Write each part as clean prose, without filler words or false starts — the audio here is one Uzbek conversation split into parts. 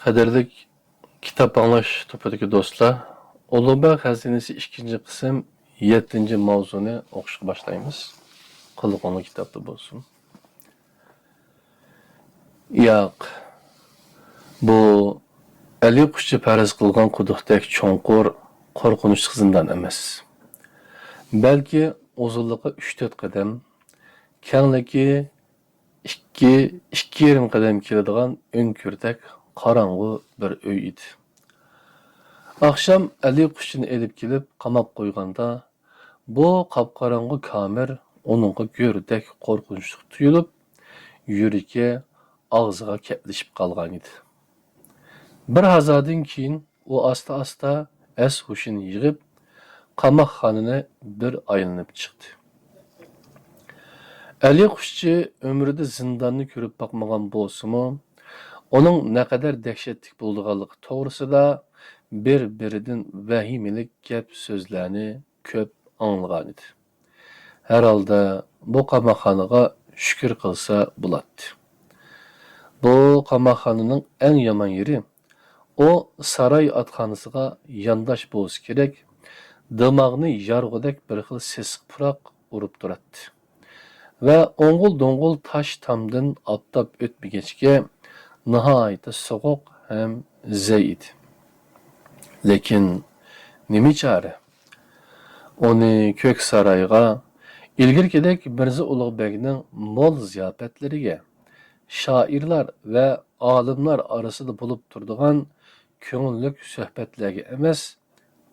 Kaderlik kitap anlaş topudaki dostlar. Ulubağ Hazinesi 2. kısım 7. mavzunu oquşqa başlayımız. Qılık onu kitapta bolsun. Yo'q. Bu Ali Qushchi faraz qilgan quduqdek cho'nqur, qo'rqinchli zindan emas. Balki uzunligi 3-4 qadam, kengligi 2,5 qadam keladigan o'ngkurtak qorong'u bir uy edi. Akşam Ali Qushchini elib kelib qamab qo'yganda, bu qapqarong'u kamera onunğa go'rdek qo'rqinchli tuyulib, yuragi og'ziga ketlishib qolgan edi. Bir hazadan keyin u asta-asta as-hushini yig'ib, qamoqxonani bir aylanib chiqdi. Ali Qushchi ömrida zindonni ko'rib boqmagan bo'lsa-mu, uning naqadar dahshatli bo'lganligi to'g'risida bir-biridan vahimalik gap so'zlarni ko'p anglagan edi. Herhalde bu qamoqxonaga shukr qilsa bo'ladi. Bu qamoqxonaning eng yomon yeri o saray atxonasiga yandash bo'lsa kerak, dimog'ni yarg'udek bir xil sesiq puroq urib turadi. Ve o'ng'ul-do'ng'ul taş tamdan aptab o'tmagachga nihoyatda sovuq ham zay edi. Lekin nima chora? Uni ko'k sarayga ilgirgidek Mirza Ulug'bekning mo'l ziyofatlariga, shoirlar va olimlar orasida bo'lib turadigan ko'ngillik suhbatlarga emas,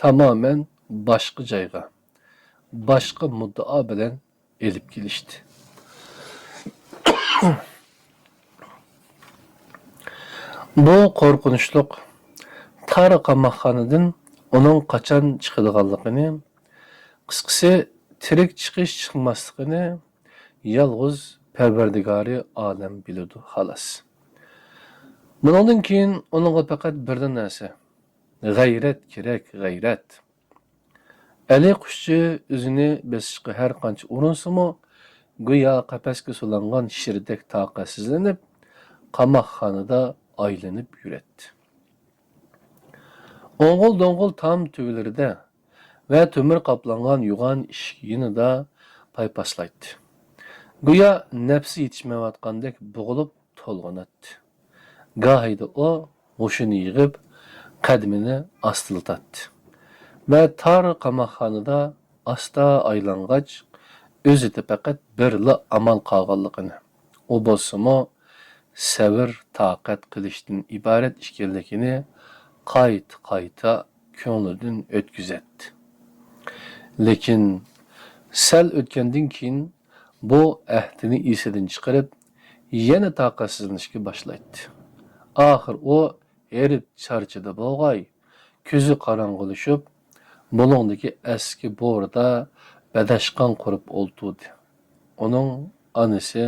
tamamen boshqa joyga, boshqa muddao bilan elib kelishdi. Bu qo'rqinchli tar qamoqxonadan uning qachon chiqadiganligini, qisqasi tirik chiqish chiqmasligini yolg'iz Parvardigori olam biladi xolos. Bundan keyin uningga faqat bir narsa, g'ayrat kerak, g'ayrat. Ali Qushchi o'zini besishga har qancha urinsimi, go'yo qafasga solingan shirdek taqatsizlanib, qamoqxonada aylanib yuradi. O'ng'ul-do'ng'ul tam tüvileride ve tümür kaplangan yuğan eshik yinida paypaslaydi. Go'yo nafsi yetishmayotgandek bo'g'ilib to'lg'anadi. Gohida o hushini yig'ib, qadmini astiltatdi. Ve tar qamoqxonada asta aylang'ach, o'zida faqat birla amal qolganligini, u bo'lsa-mu sabr taqat qilishdan iborat ekanligini qayta ko'nglidan o'tkazadi. Lekin sal o'tgandan keyin bu ahdini esidan chiqarib, yana taqatsizlanishga boshlaydi. Oxir u erib charchida bo'lg'ay, ko'zi qorong'ulashib, bulungdagi eski bo'rda badashqon qurib o'ltirdi. Uning onasi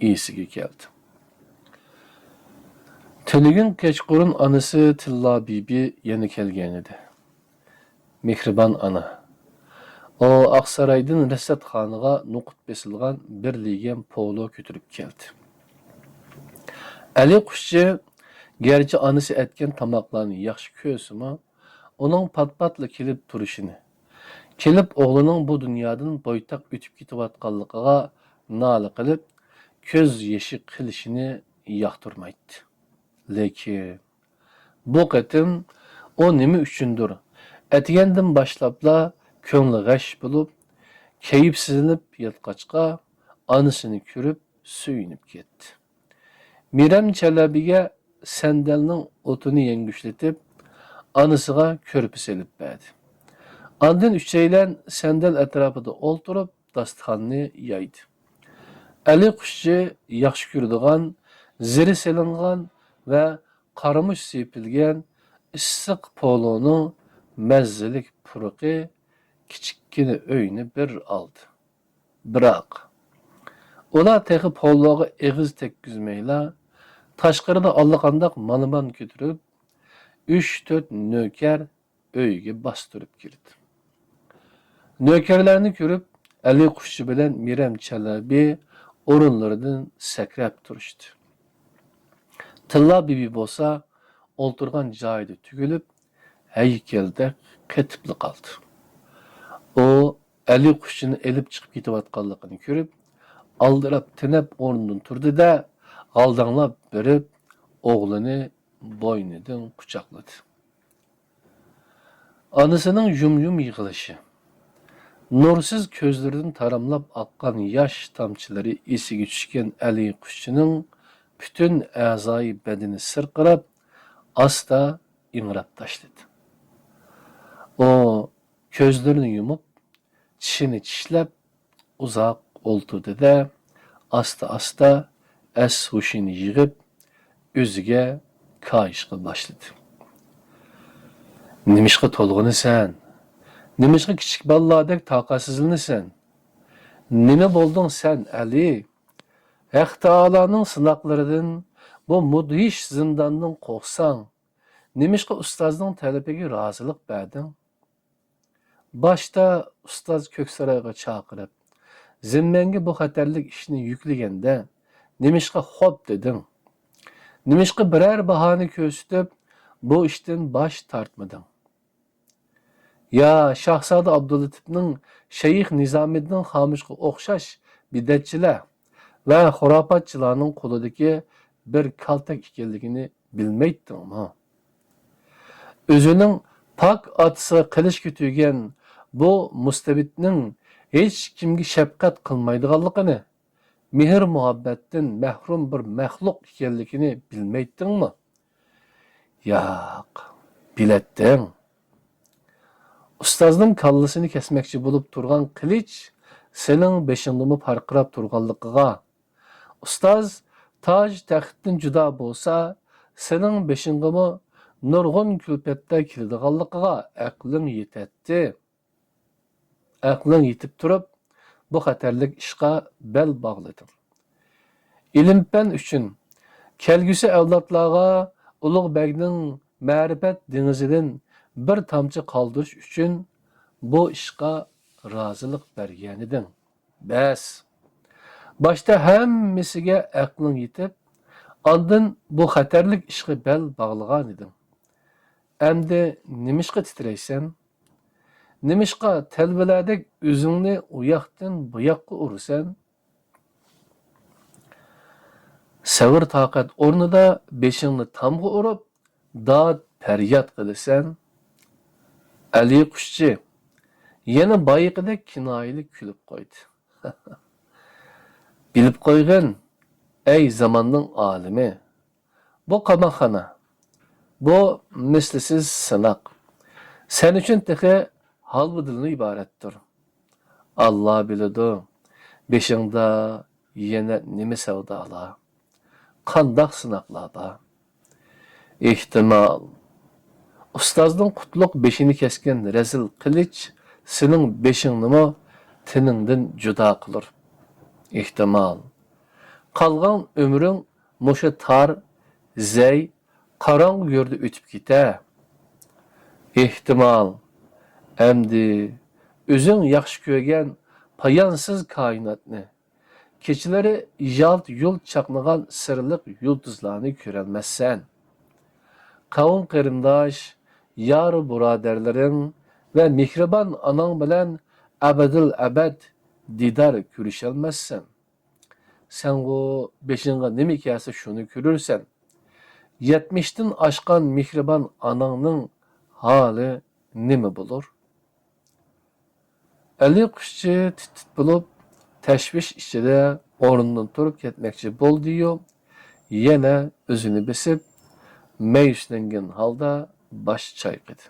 esiga keldi. Tülgün kechqurun anası Tilla Bibi yana kelgan edi. Mehribon ana. O Aqsaraydan Rasatxonaga nuqut besilgan bir ligan polo ko'tirib keldi. Ali Qushchi gerçi anası etken tamoqlarni yaxshi ko'rsimi, uning pat-patla kelib turishini, kelib o'g'lining bu dunyodan boytaq o'tib ketayotganligiga nola qilib, ko'z yoshi qilishini yoqtirmaydi. Lekin bu qatim o nima uchundir atgandan boshlabla ko'ngli g'ash bo'lib, kayfsizlanib yotqachqa onasini ko'rib suyunib ketdi. Miram Chalabiga sandalning o'tini yangushlatib, onasiga ko'rpa selib berdi. Ondan uchaylan sandal atrofida o'ltirib dasturxonni yoydi. Ali Qushchi yaxshi ko'radigan, ziri selingan ve qaramush sepilgan issiq poloning mazzilik puruqi kichikkina uyni bir oldi. Biroq ular tehi pologa eg'iz tekkizmayla, tashqarida allaqandoq malman ko'tirib, 3-4 nöker uyga bostirib kirdi. Nökerlarni ko'rib, Ali Qushchi bilan Miram Chalabi o'rinlaridan sakrab turishdi. Tilla Bibi bo'lsa, o'ltirgan joyida tugilib, haykalda qetibli qoldi. U Ali qushini elib chiqib ketayotganligini ko'rib, aldirab tinib o'rnidan turdi-da, g'aldanglab berib, o'g'lini bo'ynidan quchoqladi. Anasının yum-yum yığılışı, nursiz ko'zlaridan taramlab oqqan yosh tomchilari esiga tushgan Ali qushchining butun a'zoyi badani sirqirab, asta ingrab tashladi. O ko'zlarini yumib, tishini tishlab, uzoq o'ltirdi-da, asta-asta as-hushini yig'ib, o'ziga kayishga boshladi. Nimishqa to'lg'inasan? Nimishqa kichik bolalardek taqatsizlanasan? Nima bo'lding sen, Ali? Haq Taoloning sinoqlaridan bu mudhish zindondan qo'rqsang, nimishqa ustozning talabiga rozilik berding? Boshda ustoz Ko'ksaroyga chaqirib, zimmanga bu xatarlik ishni yuklaganda, nimishqa xo'p deding? Nimishqa biror bahona ko'rsatib, bu ishdan bosh tortmading? Ya Shahzoda Abdulatifning Shayx Nizomiddin Xomishga o'xshash bidatchilar va xurofotchilarning qo'lidagi bir kaltak ekanligini bilmaydingmi? O'zining pok otasi qilishga tugan bu mustabidning hech kimga shafqat qilmaydiganligini, mehr muhabbatdan mahrum bir maxluq ekanligini bilmaydingmi? Yo'q, bilatding. Ustozning kallasini kesmoqchi bo'lib turgan qilich sening beshingdimi parqirab turganligiga, ustoz toj taxtdan judo bo'lsa, sening beshingdimi nurg'un kulfatda keladiganligiga aqling yetadi. Aqling yetib turib, bu xatarlik ishqa bel bog'lading. Ilm-fan uchun kelgusi avlodlarga ulug' bagning ma'rifat dengizidan bir tomchi qoldirish uchun bu ishqa rozilik bergan eding. Bas. Boshda hammasiga aqling yetib, ondan bu xatarlik ishga bel bog'lagan eding. Endi nimishqa titraysan? Nimishqa telbalardek o'zingni u yoqdan bu yoqqa ursan? Savr toqat o'rnida beshingni tomga urib, dod faryod qilasan. Ali qushchi yana boyiqidek kinoyali kulib qo'ydi. Bilib qo'ygin, ey zamonning olimi, bu qamoqxona, bu mislisiz sinoq sen uchun tehi holbudilni iboratdir. Allah biladi, beshingda yana nima savdolar, qandoq sinoqlar bor. Ehtimol ustozning qutlug' beshini kesgan razil qilich sening beshingnimi tiningdan judo qilur. Ehtimol qolgan umring musha tor, zay, qorong'u yo'lda o'tib ketar. Ehtimol endi o'zing yaxshi ko'rgan poyonsiz koinotni, kechalari yalt yo'l chaqnagan sirliq yulduzlarni ko'rolmassan. Qavm qarindosh, yor birodarlaring va mehribon onang bilan abadil abad didor ko'risholmassan. Sen o beshingga nima kelsa shuni ko'rursan. 70dan oshgan mehribon onangning holi nima bo'lur? Ali qushchi tit bo'lib, tashvish ichida o'rnidan turib ketmoqchi bo'ldi-yu, yana o'zini besib, ma'yuslangan holda bosh chayqadi.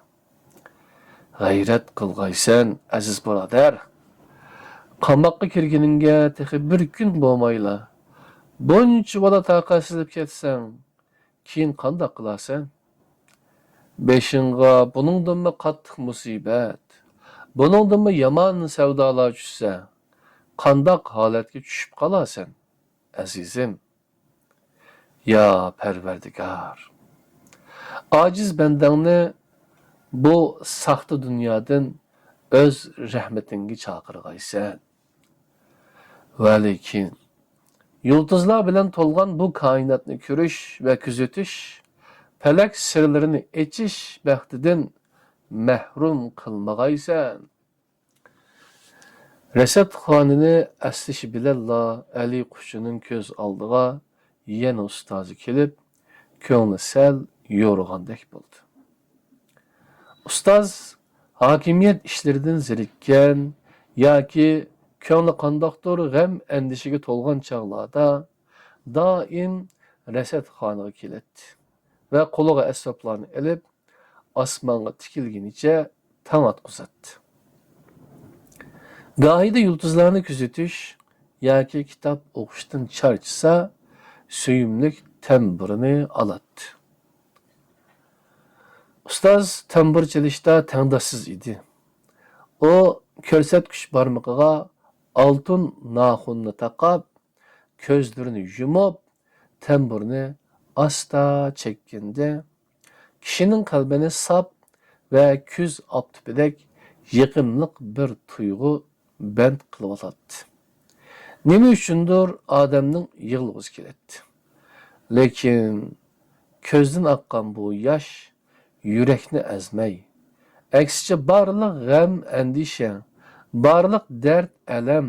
G'ayrat qilg'aysan, aziz birodar. Qamoqqa kirganingga tehi bir kun bo'lmayla. Buncha bola taqatsizlab ketsang, keyin qanday qilasan? Beshingga buningdanmi qattiq musibat, buningdanmi yomon savdolar tushsa, qanday holatga tushib qolasan, azizim? Ya Parvardigor, ojiz bandangni bu saxta dunyodan o'z rahmatingga chaqirg'aysan. Va lekin yulduzlar bilan to'lgan bu koinotni ko'rish va kuzatish Felek sırlarını eçiş bəxtidən məhrum qılmağaysan. Rəsəd xanını əsliş biləlla Əli Quşçunun göz aldığa yenə ustazı kelib, köngli səl yorğandək buldu. Ustaz hakimiyet işleridən zirikkan yoki köngli qandaqdır g'am əndişəyə tolğan çağlarda daim Rəsəd xanıga kelətdi və qoluğa əsbablarını elib osmonga tikilginicha tong atquzatdi. Gahida yulduzlarni kuzatish yoki kitob o'qishdan charchasa, suyimlik tamburini oladi. Ustoz tambur chalishda tangdoshsiz edi. U ko'rsatkich barmog'iga oltin naxunni taqab, ko'zlarini yumib, tamburni asta chekkanda kishining qalbini sap va kuz optipidek yiqimliq bir tuyg'u band qilib oladi. Nima uchundir odamning yig'lag'isi keladi. Lekin ko'zdan oqqan bu yosh yurakni azmay, aksicha barliq g'am, andisha, barliq dard, alam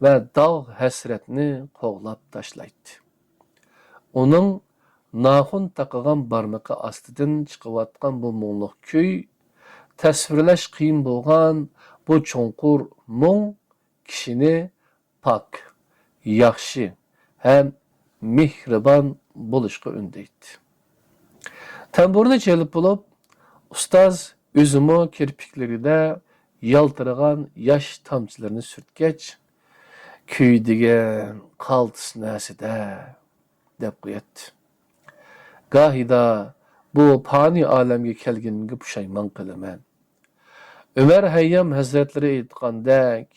va dog' hasratni qo'g'lab tashlaydi. Uning naxun taqagan barmaqi ostidan chiqayotgan bu muңliq kuy, tasvirlash qiyin bo'lgan bu cho'nqur muң kishini pok, yaxshi ham mehribon bo'lishga undaydi. Tamburni chelib bo'lib, ustoz o'zimi kirpiklarida yaltiragan yosh tomchilarini surtgach, kuydigan qaltis nasida deb qo'yadi. Gahida bu fani olamga kelganimga pushaymon qilaman. Ömer Hayyam Hazretleri aytgandek,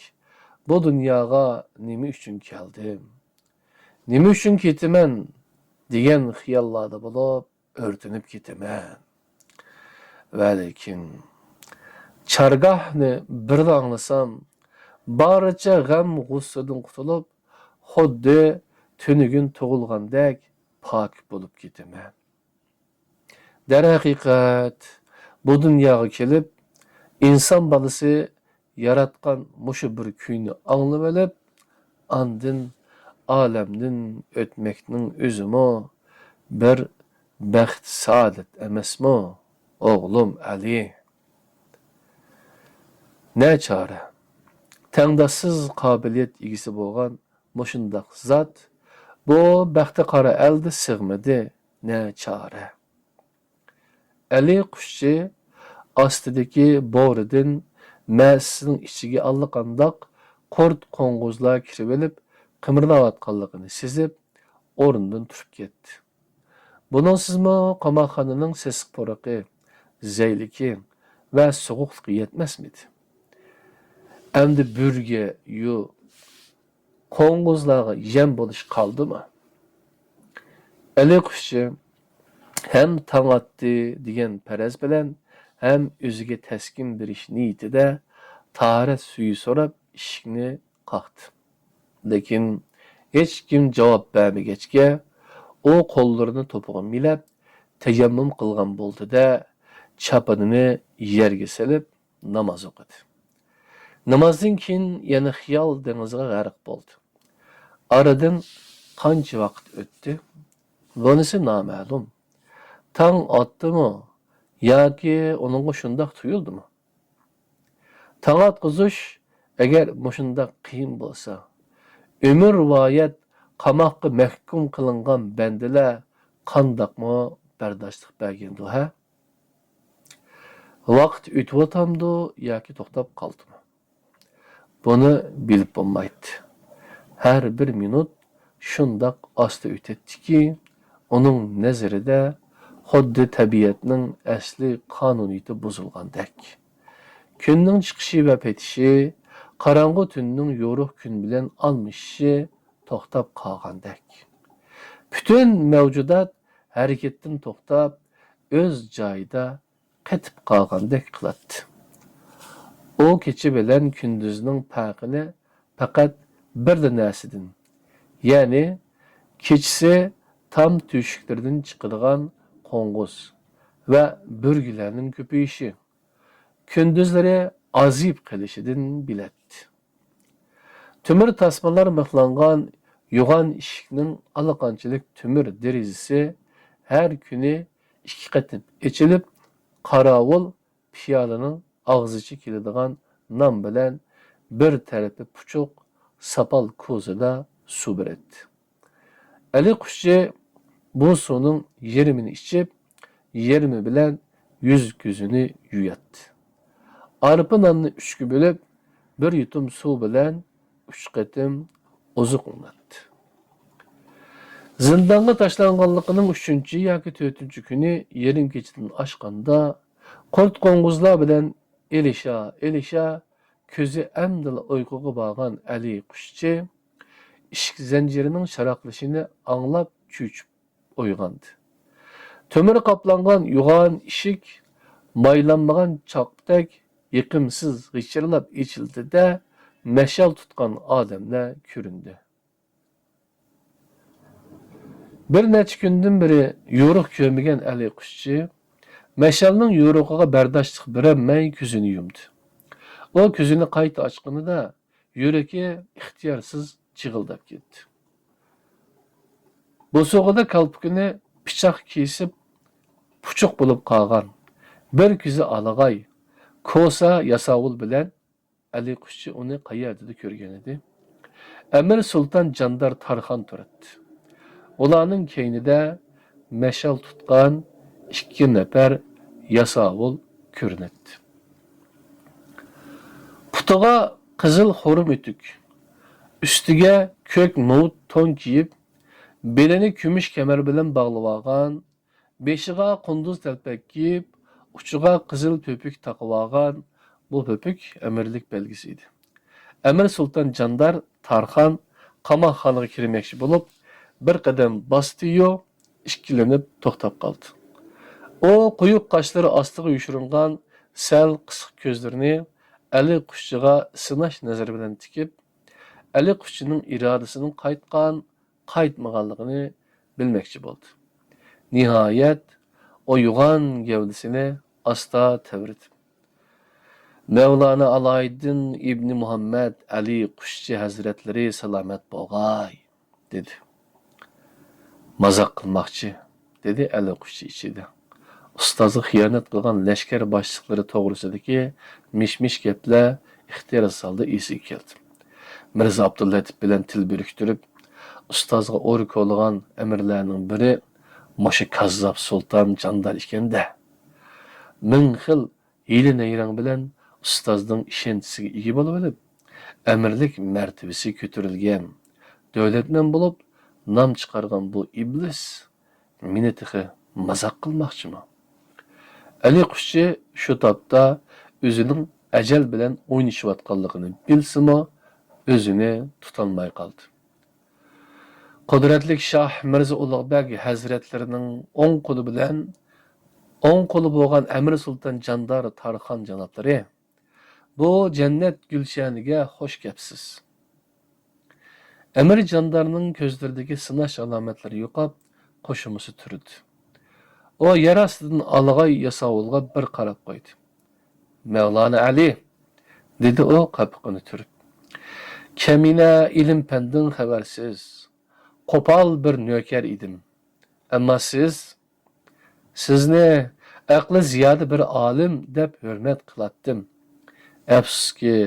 bu dunyoga nima uchun keldim? Nima uchun ketaman degan xiyollarda bo'lib, o'rtanib ketaman. Va lekin chargohni birda anglasam, baricha g'am g'ussadan qutulib, xuddi tunugin tug'ilgandek pok bo'lib ketaman. Darhaqiqat, bu dunyoga kelib, inson bolasi yaratgan mushu bir kuyni anglab olib, andin olamdan o'tmakning o'zimi bir baxt saodat emasmi, o'g'lim Ali? Ne chora? Tangdoshsiz qobiliyat egisi bo'lgan mushundaq zot bu baxti qora elde sig'madi, ne chora? Ali Quşchi ostidagi bo'ridan ma'sisining ichiga allaqandoq qurt qo'ng'izlar kirib olib, qimirlayotganligini sezib, o'rnidan turib ketdi. Buningsizmi qamoqxonaning sesiq poroqi, zayliki va sovuqligi yetmasmidi? Endi burga yu qo'ng'izlarga yem bo'lish qoldimi? Ali Quşchi hem tong atdi degan faraz bilan hem o'ziga taskin berish niyatida tahorat suyi so'rab eshikni qoqdi. Lekin hech kim javob bermagachga, u qo'llarini to'pig'i milab tayammum qilgan bo'ldi-da, chapanini yerga solib namoz o'qidi. Namozdan keyin yana xiyol dengiziga g'arq bo'ldi. Aradan qancha vaqt o'tdi? Bunisi noma'lum. Tong otdimi yoki uningga shundoq tuyuldimi? Tong otqizish agar mushundoq qiyin bo'lsa, umr rivoyat qamoqqa mahkum qilingan bandalar qandoqmi bardoshlik bergandi ha? Vaqt o'tyotamdi yoki to'xtab qoldimi? Buni bilib bo'lmaydi. Har bir minut shundoq osta o'tadiki, uning nazarida xuddi tabiatning asli qonuniyati buzilgandek. Kunning chiqishi va petishi, qorong'u tunning yorug' kun bilan almishishi to'xtab qolgandek. Butun mavjudot harakatdan to'xtab, o'z joyida qetib qolgandek qiladi. O kecha bilan kunduzning farqini faqat bir narsadan, ya'ni kechasi tam teshiklardan chiqadigan qo'ng'iz ve bürgülerinin köpeyişi, kündüzleri azip qilishidin biletti. Tümür tasmalar mıhlangan yoğan işiknin alaqançılık tümür derizisi her günü iki qatım içilip qaravul piyalanın ağzıcı kiladigan nam bilen bir tarafi puçuq sapal kozada su beretti. Ali Kuşçu bu suyun yerimini içip yerimi bilen yüz gözünü yuyattı. Arpı nanını üçkü bölüp bir yutum su bilen üç qatım ozuqlanatdı. Zindanga taşlanganlıqının 3. yoki 4. günü yerim keçidini aşqanda qurt qo'ng'izlar bilen elisha ko'zi amdil uyquga borgan Ali Qushchi ishik zanjirining sharaqlashini anglab cho'chib uyg'ondi. To'mir qoplangan yo'g'on ishik maylanmagan choqdek yiqimsiz g'ichirlab ichildi-da, mashal tutgan odamlar ko'rindi. Bir necha kundan beri yo'riq ko'rmagan Ali Qushchi mashalning yo'rug'iga bardoshlik berolmay ko'zini yumdi. O ko'zini qayta ochganida yuragi ixtiyorsiz jig'ildab ketdi. Bo'sog'ida kalpukini pichoq kesib puchuq bo'lib qolgan. Bir ko'zi alag'ay, kosa yasovul bilan Ali Qushchi uni qayerda ko'rgan edi? Amir Sulton Jandar Tarxon turibdi. Ularning keynida mashal tutgan 2 nafar yasovul ko'rinadi. Putiga qizil xo'rim etuk, ustiga ko'k novut to'n kiyib, belini kumush kamar bilan bog'lab olgan, beshiga qunduz talpak kiyib, uchiga qizil popuk taqib olgan bu popuk amirlik belgisi edi. Amir Sulton Jandar Tarxon qamoqxonaga kirmoqchi bo'lib, bir qadam bosdi-yu, ikkilanib to'xtab qoldi. O quyuq qoshlari ostiga yushiringan sal qisiq ko'zlarini Ali Qushchiga sinash nazari bilan tikib, Ali Qushchining irodasining qaytmaganligini bilmoqchi bo'ldi. Nihoyat o yo'g'on gavdasini asta tavritib, Mevlana Alaeddin İbni Muhammed Ali Qushchi Hazretleri salomat bo'lg'ay, dedi. Mazaq qilmoqchi, dedi Ali Qushchi ichida. Ustozga xiyonat qilgan lashkar boshliqlari to'g'risidagi mish-mish gaplar ixtiyor soldi esiga keldi. Mirza Abdullatif bilan til biriktirib, ustozga o'ri ko'lagan amirlarning biri Moshe Kazzab Sultan Jandar ekan-da. Ming xil hiyla-nayrang bilan ustozning ishonchisiga ega bo'lib olib, amirlik martabasi ko'tarilgan, davlatman bo'lib nom chiqargan bu iblis meni tixi mazaq qilmoqchimi? Ali Qushchi shu topda o'zining ajal bilan o'ynashayotganligini bilsimi, o'zini tutolmay qoldi. Qudratli Shoh Mirza Ulug'bek hazratlarining o'ng qo'li bo'lgan Amir Sulton Jandar Tarxon janoblari, bu jannat gulshaniga xush kelibsiz. Amir Jandarning ko'zlaridagi sinash alomatlari yo'qab, qo'shimisi turdi. O yer ostidan alag'ay yasovulga bir qarab qo'ydi. Mevlana Ali, dedi o qapiqini turib. Kamina ilm pandin xabarsiz, qo'pol bir nöker edim. Ammo sizni aqli ziyoda bir olim deb hurmat qilatdim. Afsuski,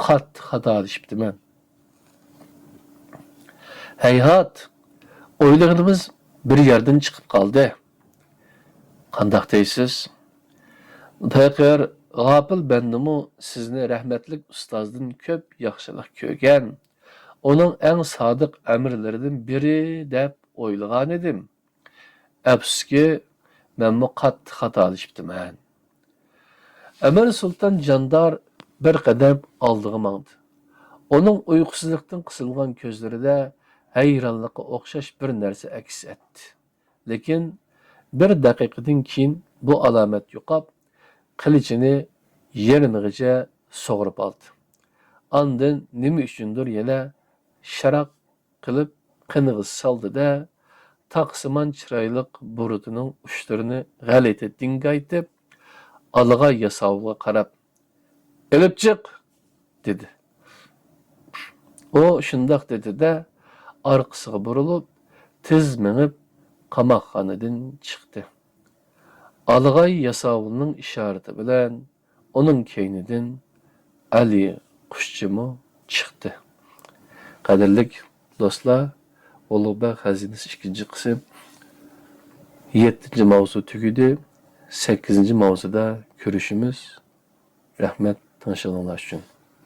qattiq xatolashibdiman. Hayhat, o'ylaganimiz bir yerdan chiqib qoldi. Qandaq deysiz? Taqir g'afil bandimi sizni rahmatlik ustozdan ko'p yaxshilik ko'rgan, uning eng sodiq amirlaridan biri deb o'ylagan edim. Afsuski, menmi qattiq xatolashibdiman. Amir Sulton Jandar bir qadam oldiga mangdi. Uning uyqusizlikdan qisilgan ko'zlarida hayronlikqa o'xshash bir narsa aks etdi. Lekin bir daqiqadan keyin bu alomat yo'qab, qilichini yerimig'icha sug'urib oldi. Ondan nima uchundir yana sharaq qilib qinig'i soldi-da, taqsimon chiroyli burudining uchlarini g'alati dingaytib, aliga yasovga qarab, "Elib chiq!" dedi. O shundoq dedi-da, orqasiga burilib, tiz minib qamoqxonadan chiqdi. Alg'ay yasovulning ishorati bilan uning keynidan Ali qushchimi chiqdi. Qadrli do'stlar, Ulug'bek xazinasi 2-qism 7-mavzu tugidi. 8-mavzuda ko'rishimiz. Rahmat, tinchliginglar uchun.